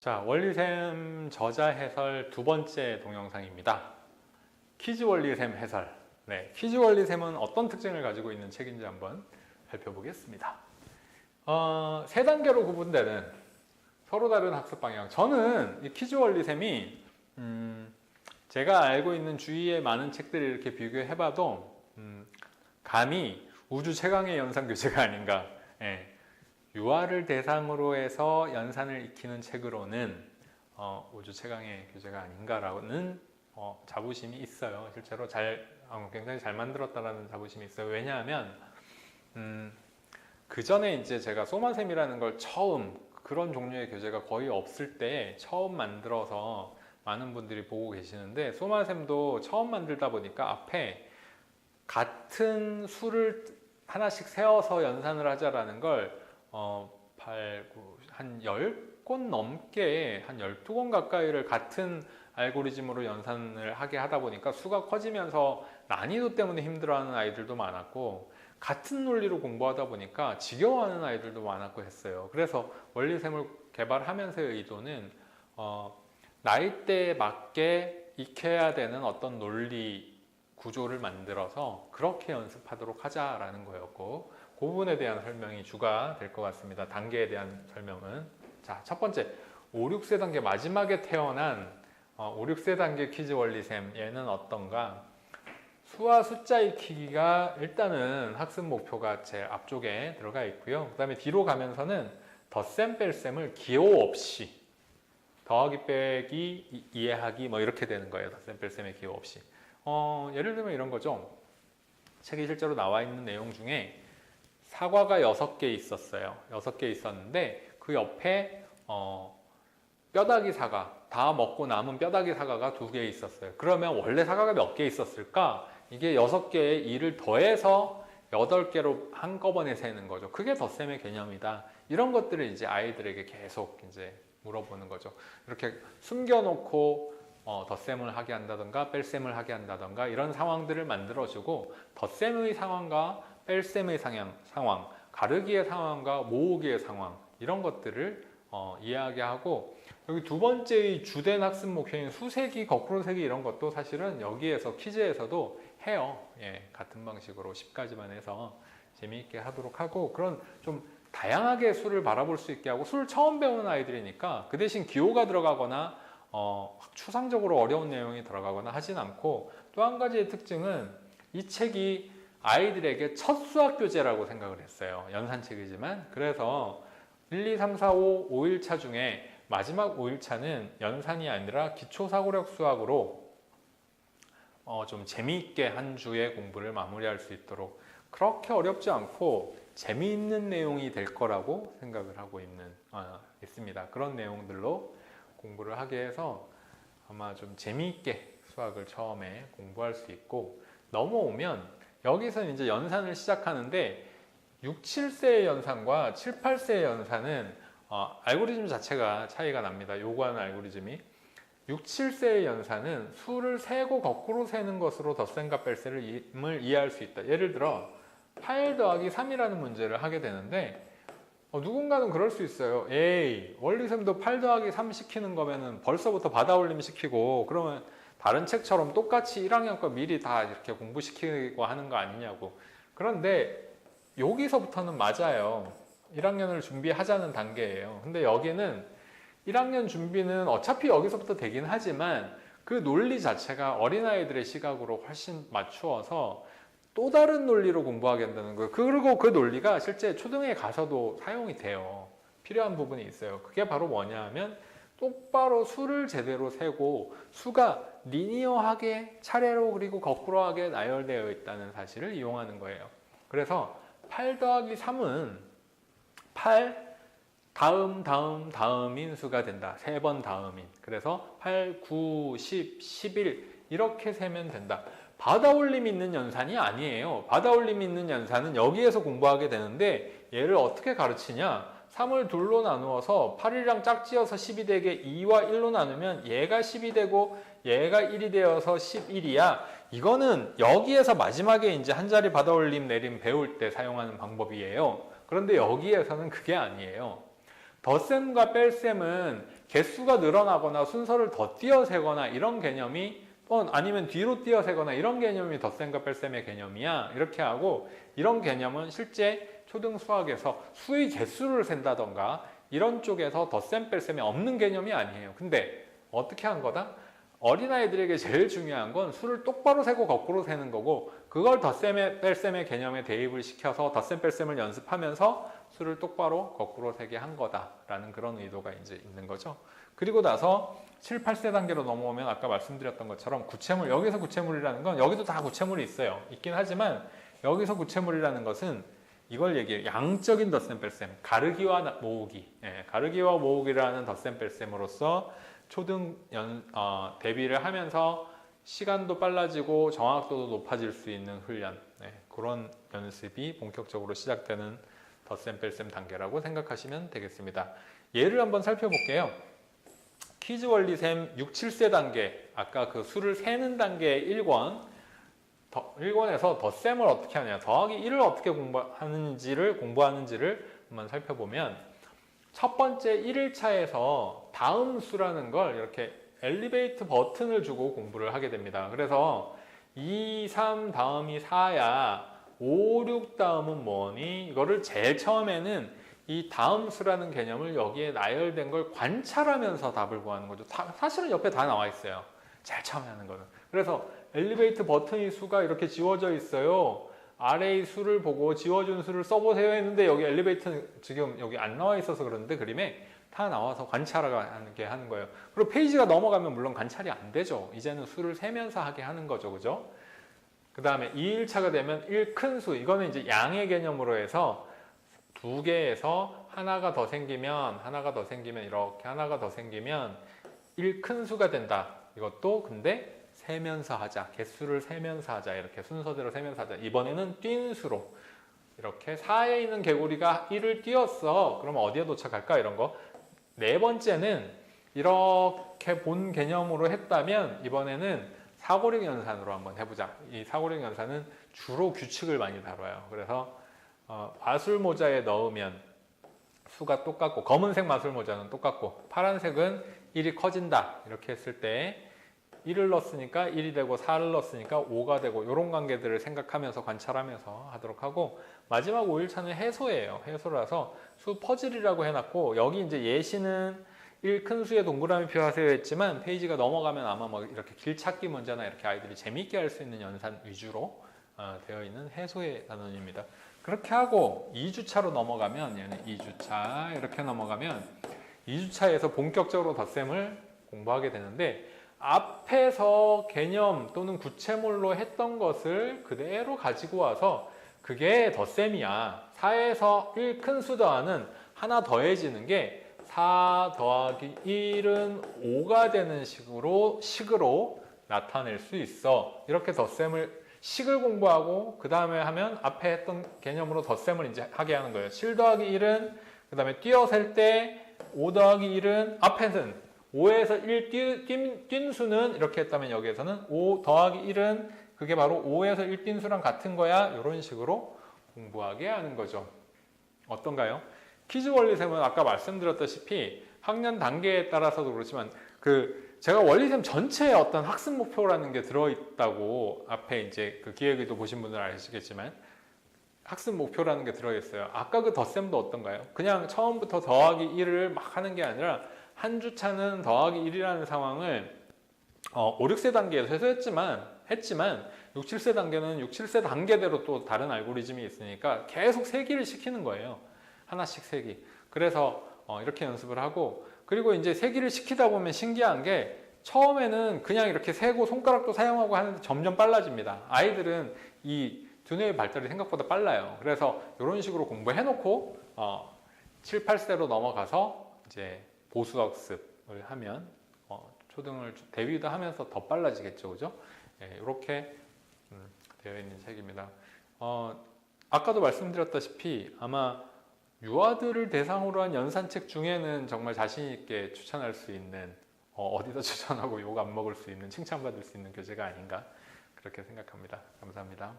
자, 원리셈 저자 해설 두 번째 동영상입니다. 퀴즈 원리셈 해설. 네, 퀴즈 원리셈은 어떤 특징을 가지고 있는 책인지 한번 살펴보겠습니다. 세 단계로 구분되는 서로 다른 학습 방향. 저는 이 퀴즈 원리셈이 제가 알고 있는 주위의 많은 책들을 이렇게 비교해봐도 감히 우주 최강의 연산 교재가 아닌가. 예. 유아를 대상으로 해서 연산을 익히는 책으로는 우주 최강의 교재가 아닌가라는 자부심이 있어요. 실제로 굉장히 잘 만들었다라는 자부심이 있어요. 왜냐하면 그 전에 이제 제가 소마셈이라는 걸 처음, 그런 종류의 교재가 거의 없을 때 처음 만들어서 많은 분들이 보고 계시는데, 소마셈도 처음 만들다 보니까 앞에 같은 수를 하나씩 세워서 연산을 하자라는 걸 한 10권 넘게, 한 12권 가까이를 같은 알고리즘으로 연산을 하게 하다 보니까 수가 커지면서 난이도 때문에 힘들어하는 아이들도 많았고, 같은 논리로 공부하다 보니까 지겨워하는 아이들도 많았고 했어요. 그래서 원리셈을 개발하면서의 의도는 나이대에 맞게 익혀야 되는 어떤 논리 구조를 만들어서 그렇게 연습하도록 하자라는 거였고, 그 부분에 대한 설명이 주가 될 것 같습니다. 단계에 대한 설명은. 자, 첫 번째, 5, 6세 단계 마지막에 태어난 5, 6세 단계 퀴즈 원리셈. 얘는 어떤가? 수와 숫자 익히기가 일단은 학습 목표가 제일 앞쪽에 들어가 있고요. 그 다음에 뒤로 가면서는 덧셈 뺄셈을 기호 없이, 더하기 빼기 이해하기 뭐 이렇게 되는 거예요. 덧셈 뺄셈의 기호 없이. 예를 들면 이런 거죠. 책에 실제로 나와 있는 내용 중에 사과가 6개 있었어요. 6개 있었는데 그 옆에 뼈다귀 사과, 다 먹고 남은 뼈다귀 사과가 2개 있었어요. 그러면 원래 사과가 몇 개 있었을까? 이게 6개의 2를 더해서 8개로 한꺼번에 세는 거죠. 그게 덧셈의 개념이다. 이런 것들을 이제 아이들에게 계속 이제 물어보는 거죠. 이렇게 숨겨놓고 덧셈을 하게 한다던가 뺄셈을 하게 한다던가 이런 상황들을 만들어주고, 덧셈의 상황과 뺄셈의 상황, 가르기의 상황과 모으기의 상황, 이런 것들을 이야기하고, 여기 두 번째의 주된 학습 목표인 수세기, 거꾸로 세기 이런 것도 사실은 여기에서 퀴즈에서도 해요. 예, 같은 방식으로 10가지만 해서 재미있게 하도록 하고, 그런 좀 다양하게 수를 바라볼 수 있게 하고, 수를 처음 배우는 아이들이니까 그 대신 기호가 들어가거나 추상적으로 어려운 내용이 들어가거나 하진 않고, 또 한 가지의 특징은 이 책이 아이들에게 첫 수학 교재라고 생각을 했어요. 연산책이지만. 그래서 1, 2, 3, 4, 5, 5일차 중에 마지막 5일차는 연산이 아니라 기초사고력 수학으로 좀 재미있게 한 주의 공부를 마무리할 수 있도록, 그렇게 어렵지 않고 재미있는 내용이 될 거라고 생각을 하고 있습니다. 그런 내용들로 공부를 하게 해서 아마 좀 재미있게 수학을 처음에 공부할 수 있고, 넘어오면 여기서 이제 연산을 시작하는데 6, 7세의 연산과 7, 8세의 연산은 알고리즘 자체가 차이가 납니다. 요구하는 알고리즘이. 6, 7세의 연산은 수를 세고 거꾸로 세는 것으로 덧셈과 뺄셈을 이해할 수 있다. 예를 들어 8 더하기 3이라는 문제를 하게 되는데 누군가는 그럴 수 있어요. 에이, 원리셈도 8 더하기 3 시키는 거면은 벌써부터 받아올림 시키고, 그러면 다른 책처럼 똑같이 1학년 거 미리 다 이렇게 공부시키고 하는 거 아니냐고. 그런데 여기서부터는 맞아요. 1학년을 준비하자는 단계예요. 근데 여기는 1학년 준비는 어차피 여기서부터 되긴 하지만 그 논리 자체가 어린아이들의 시각으로 훨씬 맞추어서 또 다른 논리로 공부하게 한다는 거예요. 그리고 그 논리가 실제 초등에 가서도 사용이 돼요. 필요한 부분이 있어요. 그게 바로 뭐냐 하면, 똑바로 수를 제대로 세고 수가 리니어하게 차례로 그리고 거꾸로하게 나열되어 있다는 사실을 이용하는 거예요. 그래서 8 더하기 3은 8 다음인 수가 된다. 3번 다음인. 그래서 8, 9, 10, 11 이렇게 세면 된다. 받아올림 있는 연산이 아니에요. 받아올림 있는 연산은 여기에서 공부하게 되는데, 얘를 어떻게 가르치냐? 3을 둘로 나누어서 8이랑 짝지어서 10이 되게 2와 1로 나누면 얘가 10이 되고 얘가 1이 되어서 11이야. 이거는 여기에서 마지막에 이제 한 자리 받아올림 내림 배울 때 사용하는 방법이에요. 그런데 여기에서는 그게 아니에요. 덧셈과 뺄셈은 개수가 늘어나거나 순서를 더 띄어세거나 이런 개념이 아니면 뒤로 띄어세거나 이런 개념이 덧셈과 뺄셈의 개념이야. 이렇게 하고 이런 개념은 실제 초등 수학에서 수의 개수를 센다던가 이런 쪽에서 덧셈 뺄셈이 없는 개념이 아니에요. 근데 어떻게 한 거다? 어린아이들에게 제일 중요한 건 수를 똑바로 세고 거꾸로 세는 거고 그걸 덧셈 뺄셈의 개념에 대입을 시켜서 덧셈 뺄셈을 연습하면서 수를 똑바로 거꾸로 세게 한 거다라는 그런 의도가 이제 있는 거죠. 그리고 나서 7, 8세 단계로 넘어오면 아까 말씀드렸던 것처럼 구체물, 여기서 구체물이라는 건 여기도 다 구체물이 있어요. 있긴 하지만 여기서 구체물이라는 것은 이걸 얘기해요. 양적인 덧셈 뺄셈, 가르기와 모으기. 가르기와 모으기라는 덧셈 뺄셈으로써 초등 대비를 하면서 시간도 빨라지고 정확도도 높아질 수 있는 훈련, 그런 연습이 본격적으로 시작되는 덧셈 뺄셈 단계라고 생각하시면 되겠습니다. 예를 한번 살펴볼게요. 퀴즈 원리셈 6, 7세 단계, 아까 그 수를 세는 단계 1권에서 덧셈을 어떻게 하냐, 더하기 1을 어떻게 공부하는지를 한번 살펴보면 첫 번째 1일차에서 다음 수라는 걸 이렇게 엘리베이트 버튼을 주고 공부를 하게 됩니다. 그래서 2, 3 다음이 4야, 5, 6 다음은 뭐니? 이거를 제일 처음에는 이 다음 수라는 개념을 여기에 나열된 걸 관찰하면서 답을 구하는 거죠. 사실은 옆에 다 나와 있어요. 제일 처음에 하는 거는. 그래서 엘리베이트 버튼의 수가 이렇게 지워져 있어요. 아래의 수를 보고 지워준 수를 써보세요 했는데 여기 엘리베이터 지금 여기 안 나와 있어서 그러는데 그림에 다 나와서 관찰하게 하는 거예요. 그리고 페이지가 넘어가면 물론 관찰이 안 되죠. 이제는 수를 세면서 하게 하는 거죠. 그죠? 그 다음에 2일차가 되면 1 큰 수. 이거는 이제 양의 개념으로 해서 두 개에서 하나가 더 생기면 이렇게 하나가 더 생기면 1 큰 수가 된다. 이것도 근데 세면서 하자. 개수를 세면서 하자. 이렇게 순서대로 세면서 하자. 이번에는 뛴 수로. 이렇게 4에 있는 개구리가 1을 띄었어. 그러면 어디에 도착할까? 이런 거. 네 번째는 이렇게 본 개념으로 했다면 이번에는 사고력 연산으로 한번 해보자. 이 사고력 연산은 주로 규칙을 많이 다뤄요. 그래서 마술 모자에 넣으면 수가 똑같고 검은색 마술 모자는 똑같고 파란색은 1이 커진다. 이렇게 했을 때 1을 넣었으니까 1이 되고 4를 넣었으니까 5가 되고 이런 관계들을 생각하면서 관찰하면서 하도록 하고 마지막 5일차는 해소예요. 해소라서 수 퍼즐이라고 해놨고 여기 이제 예시는 1 큰 수의 동그라미 표하세요 했지만 페이지가 넘어가면 아마 뭐 이렇게 길찾기 문제나 이렇게 아이들이 재미있게 할 수 있는 연산 위주로 되어 있는 해소의 단원입니다. 그렇게 하고 2주차로 넘어가면 얘는 2주차 이렇게 넘어가면 2주차에서 본격적으로 덧셈을 공부하게 되는데 앞에서 개념 또는 구체물로 했던 것을 그대로 가지고 와서 그게 덧셈이야. 4에서 1 큰 수 더하는 하나 더해지는 게 4 더하기 1은 5가 되는 식으로 나타낼 수 있어. 이렇게 덧셈을 식을 공부하고 그 다음에 하면 앞에 했던 개념으로 덧셈을 이제 하게 하는 거예요. 7 더하기 1은 그 다음에 띄어셀 때 5 더하기 1은 앞에는 5에서 1 뛴 수는 이렇게 했다면 여기에서는 5 더하기 1은 그게 바로 5에서 1 뛴 수랑 같은 거야. 이런 식으로 공부하게 하는 거죠. 어떤가요? 퀴즈 원리셈은 아까 말씀드렸다시피 학년 단계에 따라서도 그렇지만 제가 원리셈 전체에 어떤 학습 목표라는 게 들어있다고 앞에 이제 그 기획의도 보신 분들 아시겠지만 학습 목표라는 게 들어있어요. 아까 그 덧셈도 어떤가요? 그냥 처음부터 더하기 1을 막 하는 게 아니라 한 주차는 더하기 1이라는 상황을 5, 6세 단계에서 해소했지만 6, 7세 단계는 6, 7세 단계대로 또 다른 알고리즘이 있으니까 계속 세기를 시키는 거예요. 하나씩 세기. 그래서 이렇게 연습을 하고 그리고 이제 세기를 시키다 보면 신기한 게 처음에는 그냥 이렇게 세고 손가락도 사용하고 하는데 점점 빨라집니다. 아이들은 이 두뇌의 발달이 생각보다 빨라요. 그래서 이런 식으로 공부해놓고 7, 8세로 넘어가서 이제 보수학습을 하면 초등을 대위도 하면서 더 빨라지겠죠, 그죠? 이렇게 되어 있는 책입니다. 아까도 말씀드렸다시피 아마 유아들을 대상으로 한 연산책 중에는 정말 자신 있게 추천할 수 있는 어디다 추천하고 욕 안 먹을 수 있는 칭찬받을 수 있는 교재가 아닌가 그렇게 생각합니다. 감사합니다.